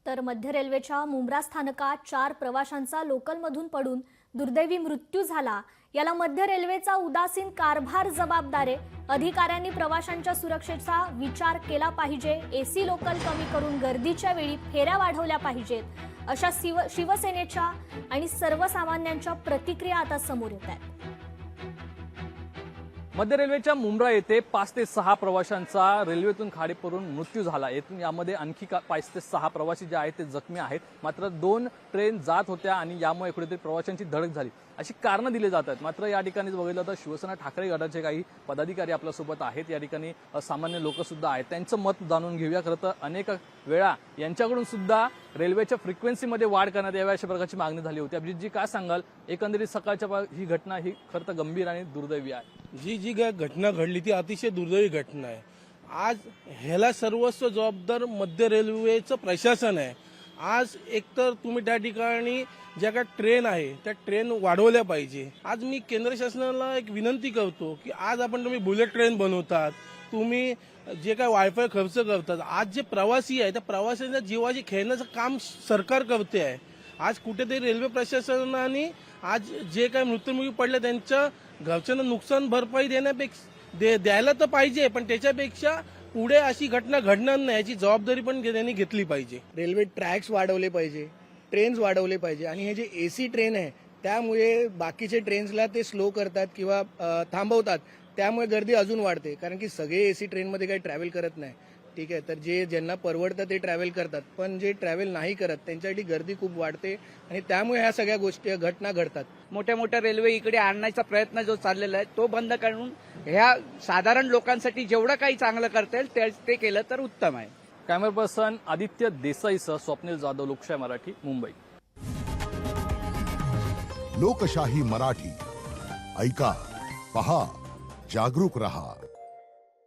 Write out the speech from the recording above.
तर मध्य रेल्वेच्या मुंब्रा स्थानकात 4 प्रवाशांचा लोकलमधून पडून दुर्दैवी मृत्यू झाला। याला मध्य रेल्वेचा उदासीन कारभार जबाबदार आहे। अधिकाऱ्यांनी प्रवाशांच्या सुरक्षेचा विचार केला पाहिजे। एसी लोकल कमी करून गर्दीच्या वेळी फेऱ्या वाढवल्या पाहिजेत। अशा शिवसेनेच्या आणि सर्वसामान्यांच्या प्रतिक्रिया आता समोर येत आहेत। मध्य रेल्वेच्या मुंब्रा येथे 5 ते 6 प्रवाशांचा रेल्वेतून खाडी पडून मृत्यू झाला। यामध्ये आणखी 5 ते 6 प्रवासी जे आहेत ते जखमी आहेत। मात्र 2 ट्रेन जात होत्या आणि यामुळे कुठेतरी प्रवाशांची धडक झाली अशी कारणं दिली जातात। मात्र या ठिकाणी बघितलं तर शिवसेना ठाकरे गटाचे काही पदाधिकारी आपल्यासोबत आहेत। या ठिकाणी सामान्य लोक सुद्धा आहेत, त्यांचं मत जाणून घेऊया। खरं तर अनेक वेळा यांच्याकडून सुद्धा रेल्वेच्या फ्रिक्वेन्सीमध्ये वाढ करण्यात यावी अशा प्रकारची मागणी झाली होती। अभिजितजी काय सांगाल, एकंदरीत सकाळच्या ही घटना ही खरं तर गंभीर आणि दुर्दैवी आहे। जी घटना घडली ती अतिशय दुर्दैवी घटना आहे। आज ह्याला सर्वस्व जबाबदार मध्य रेल्वेचं प्रशासन आहे। आज एकतर तुम्ही त्या ठिकाणी ज्या काही ट्रेन आहे त्या ट्रेन वाढवल्या पाहिजे। आज मी केंद्र शासनाला एक विनंती करतो की आज तुम्ही बुलेट ट्रेन बनवतात, तुम्ही जे काय वायफाय खर्च करतात, आज जे प्रवासी आहे त्या प्रवाशांच्या जीवाची खेळण्याचं काम सरकार करते आहे। आज कुठेतरी रेल्वे प्रशासनाने आज जे काही मृत्युमुखी पडले त्यांच्या घरच्यांना नुकसान भरपाई द्यायला तर पाहिजे, पण त्याच्यापेक्षा पुढे अशी घटना घडणार नाही याची जबाबदारी पण त्यांनी घेतली पाहिजे। रेल्वे ट्रॅक्स वाढवले पाहिजे, ट्रेन्स वाढवले पाहिजे आणि हे जे एसी ट्रेन आहे त्यामुळे बाकीचे ट्रेन्सला ते स्लो करतात किंवा थांबवतात, त्यामुळे गर्दी अजून वाढते। कारण की सगळे एसी ट्रेनमध्ये काही ट्रॅव्हल करत नाही, ठीक आहे, तर ज्यांना परवडतं ते ट्रॅव्हल करतात, पण जे ट्रॅव्हल नाही करत त्यांच्यासाठी गर्दी खूप वाढते आणि त्यामुळे ह्या सगळ्या गोष्टी घटना घडतात। मोठ्या मोठ्या रेल्वे इकडे आणण्याचा प्रयत्न जो चाललेला आहे तो बंद करून ह्या साधारण लोकांसाठी जेवढं काही चांगलं करता येईल ते केलं तर उत्तम आहे। कॅमेरा पर्सन आदित्य देसाईसह स्वप्नील जाधव, लोकशाही मराठी, मुंबई। लोकशाही मराठी ऐका, पहा, जागरूक रहा।